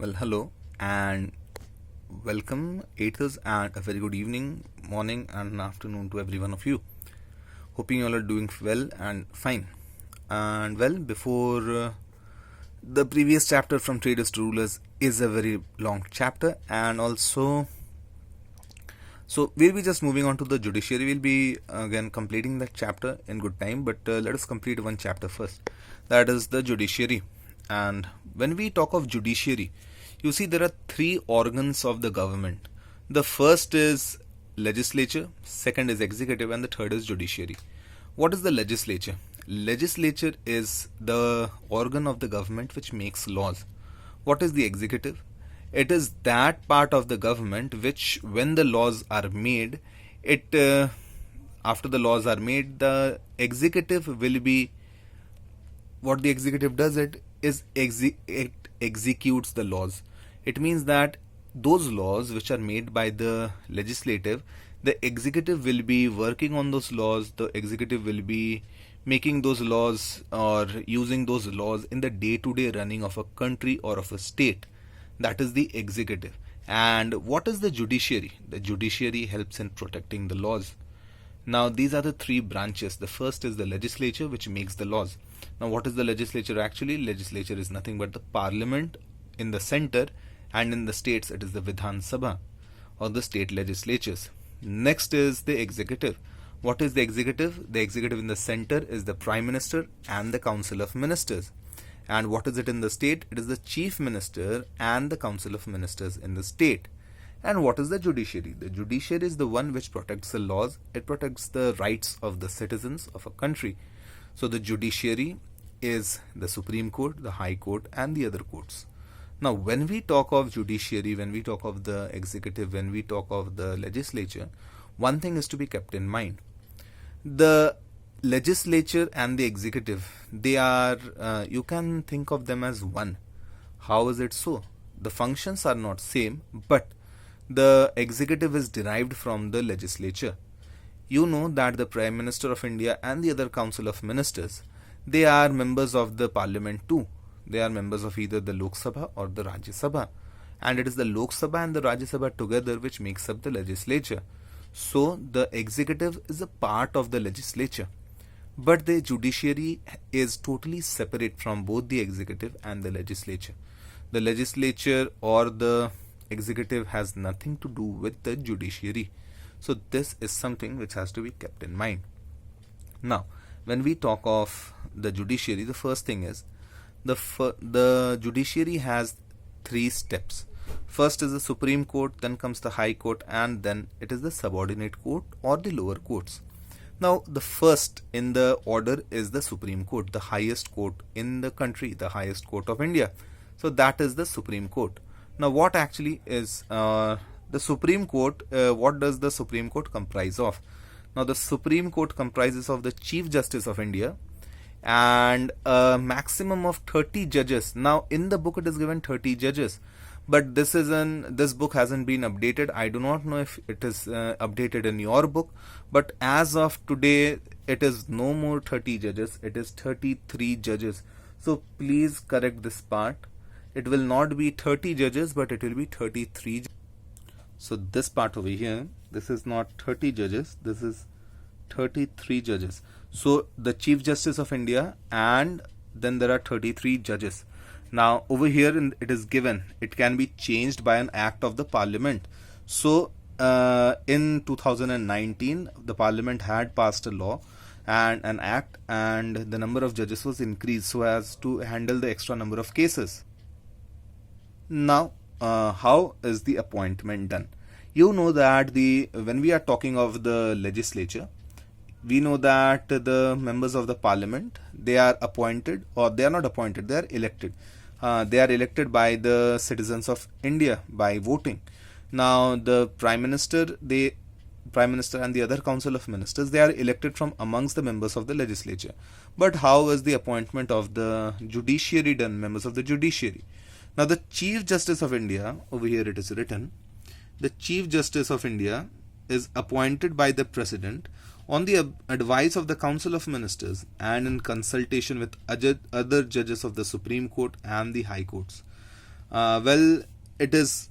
Well, hello and welcome, Aethers, and a very good evening, morning, and afternoon to every one of you. Hoping you all are doing well and fine. And well, before the previous chapter from Traders to Rulers is a very long chapter, and also, so we'll be just moving on to the judiciary. We'll be again completing that chapter in good time, but let us complete one chapter first. That is the judiciary. And when we talk of judiciary, you see there are three organs of the government. The first is legislature, second is executive, and the third is judiciary. What is the legislature? Legislature is the organ of the government which makes laws. What is the executive? It is that part of the government which, when the laws are made, after the laws are made, the executive will be, what the executive does it executes the laws. It means that those laws which are made by the legislative, the executive will be working on those laws. The executive will be making those laws or using those laws in the day-to-day running of a country or of a state. That is the executive. And what is the judiciary? The judiciary helps in protecting the laws. Now, these are the three branches. The first is the legislature, which makes the laws. Now, what is the legislature actually? Legislature is nothing but the parliament in the center, and in the states it is the Vidhan Sabha or the state legislatures. Next is the executive. What is the executive? The executive in the center is the Prime Minister and the Council of Ministers. And what is it in the state? It is the Chief Minister and the Council of Ministers in the state. And what is the judiciary? The judiciary is the one which protects the laws. It protects the rights of the citizens of a country. So the judiciary is the Supreme Court, the High Court, and the other courts. Now, when we talk of judiciary, when we talk of the executive, when we talk of the legislature, one thing is to be kept in mind. The legislature and the executive, they are, you can think of them as one. How is it so? The functions are not same, but the executive is derived from the legislature. You know that the Prime Minister of India and the other Council of Ministers, they are members of the Parliament too. They are members of either the Lok Sabha or the Rajya Sabha. And it is the Lok Sabha and the Rajya Sabha together which makes up the legislature. So the executive is a part of the legislature. But the judiciary is totally separate from both the executive and the legislature. The legislature or the executive has nothing to do with the judiciary. So this is something which has to be kept in mind. Now, when we talk of the judiciary, the first thing is the judiciary has three steps. First is the Supreme Court, then comes the High Court, and then it is the subordinate court or the lower courts. Now, the first in the order is the Supreme Court, the highest court in the country, the highest court of India. So that is the Supreme Court. Now, what actually is the Supreme Court? What does the Supreme Court comprise of? Now, the Supreme Court comprises of the Chief Justice of India and a maximum of 30 judges. Now, in the book it is given 30 judges, but this book hasn't been updated. I do not know if it is updated in your book, but as of today it is no more 30 judges, it is 33 judges. So please correct this part. It will not be 30 judges, but it will be 33. So this part over here, this is not 30 judges, this is 33 judges. So the Chief Justice of India, and then there are 33 judges. Now over here it is given, it can be changed by an act of the Parliament. So in 2019 the Parliament had passed a law and an act, and the number of judges was increased so as to handle the extra number of cases. Now how is the appointment done? You know that when we are talking of the legislature, we know that the members of the Parliament, they are appointed, or they are not appointed, they are elected. They are elected by the citizens of India by voting. Now the Prime Minister and the other Council of Ministers, they are elected from amongst the members of the legislature. But how is the appointment of the judiciary done, members of the judiciary? Now the Chief Justice of India, over here it is written, the Chief Justice of India is appointed by the President on the advice of the Council of Ministers and in consultation with other judges of the Supreme Court and the High Courts. Well, it is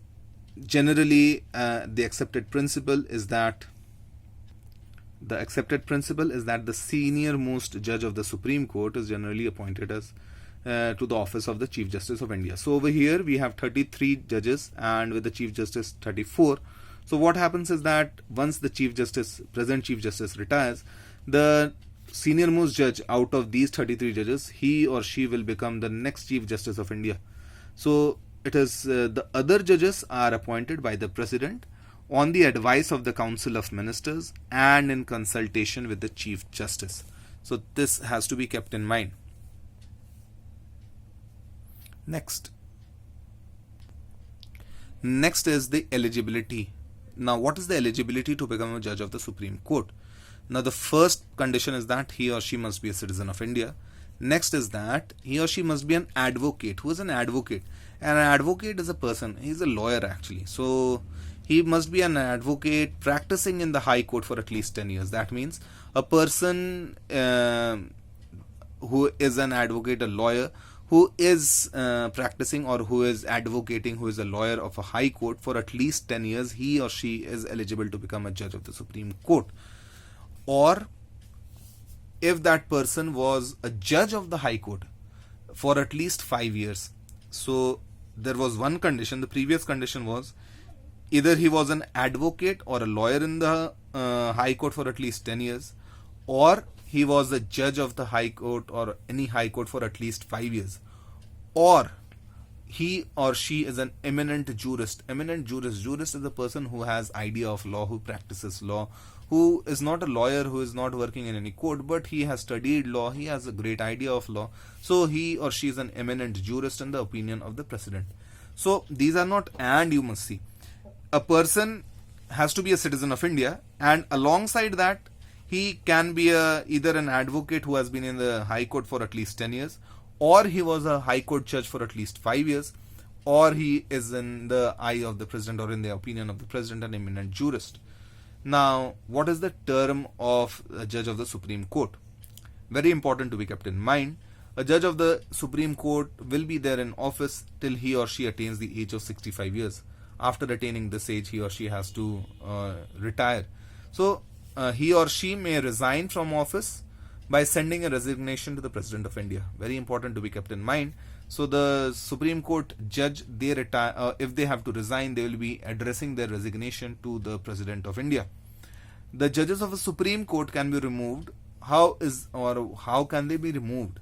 generally the accepted principle is that the senior most judge of the Supreme Court is generally appointed as to the office of the Chief Justice of India. So over here we have 33 judges and with the Chief Justice 34. So what happens is that once the present Chief Justice retires, the senior most judge out of these 33 judges, he or she will become the next Chief Justice of India. So it is the other judges are appointed by the President on the advice of the Council of Ministers and in consultation with the Chief Justice. So this has to be kept in mind. Next is the eligibility. Now, what is the eligibility to become a judge of the Supreme Court? Now, the first condition is that he or she must be a citizen of India. Next is that he or she must be an advocate. Who is an advocate? An advocate is a person, he is a lawyer actually. So he must be an advocate practicing in the High Court for at least 10 years. That means a person who is an advocate, a lawyer, who is practicing or who is advocating, who is a lawyer of a High Court for at least 10 years, he or she is eligible to become a judge of the Supreme Court. Or if that person was a judge of the High Court for at least 5 years. So there was one condition. The previous condition was either he was an advocate or a lawyer in the High Court for at least 10 years, or he was a judge of the High Court or any High Court for at least 5 years, or he or she is an eminent jurist. Jurist is a person who has idea of law, who practices law, who is not a lawyer, who is not working in any court, but he has studied law, he has a great idea of law. So he or she is an eminent jurist in the opinion of the President. So these are not and, you must see. A person has to be a citizen of India, and alongside that he can be either an advocate who has been in the High Court for at least 10 years, or he was a High Court judge for at least 5 years, or he is in the eye of the President or in the opinion of the President an eminent jurist. Now, what is the term of a judge of the Supreme Court? Very important to be kept in mind. A judge of the Supreme Court will be there in office till he or she attains the age of 65 years. After attaining this age, he or she has to retire. So, he or she may resign from office by sending a resignation to the President of India. Very important to be kept in mind. So the Supreme Court judge, they retire, if they have to resign, they will be addressing their resignation to the President of India. The judges of a Supreme Court can be removed. How can they be removed?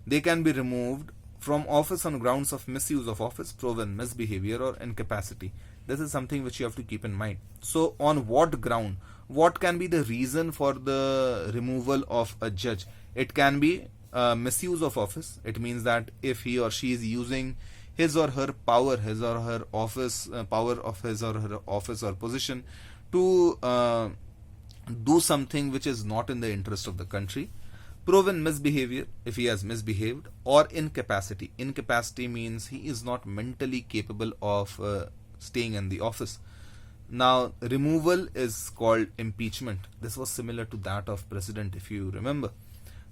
They can be removed from office on grounds of misuse of office, proven misbehavior or incapacity. This is something which you have to keep in mind. So on what ground? What can be the reason for the removal of a judge? It can be misuse of office. It means that if he or she is using his or her power, his or her office, power of his or her office or position to do something which is not in the interest of the country. Proven misbehavior, if he has misbehaved, or incapacity. Incapacity means he is not mentally capable of staying in the office. Now, removal is called impeachment. This was similar to that of President, if you remember.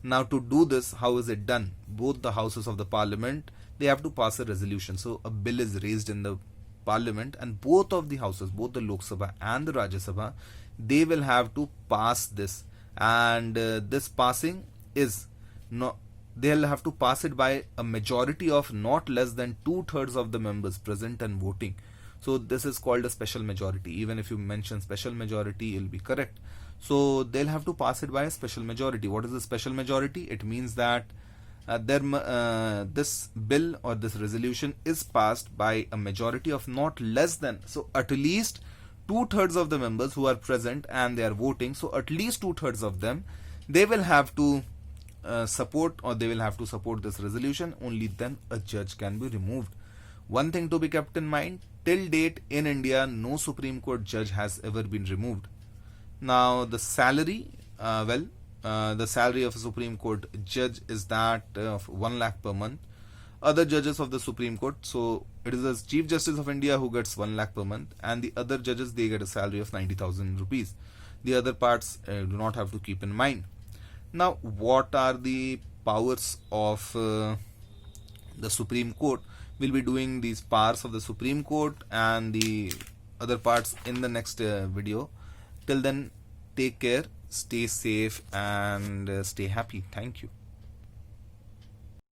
Now, to do this, how is it done? Both the houses of the Parliament, they have to pass a resolution. So, a bill is raised in the Parliament, and both of the houses, both the Lok Sabha and the Rajya Sabha, they will have to pass this. And this passing is not, they'll have to pass it by a majority of not less than 2/3 of the members present and voting. So this is called a special majority. Even if you mention special majority, it'll be correct. So they'll have to pass it by a special majority. What is a special majority? It means that this bill or this resolution is passed by a majority of not less than, so at least 2/3 of the members who are present and they are voting. So at least 2/3 of them, they will have to support, or they will have to support this resolution. Only then a judge can be removed. One thing to be kept in mind, till date in India, no Supreme Court judge has ever been removed. Now the salary, the salary of a Supreme Court judge is that of 1 lakh per month. Other judges of the Supreme Court, so it is the Chief Justice of India who gets 1 lakh per month, and the other judges, they get a salary of 90,000 rupees. The other parts do not have to keep in mind. Now, what are the powers of the Supreme Court? We'll be doing these parts of the Supreme Court and the other parts in the next video. Till then, take care, stay safe, and stay happy. Thank you.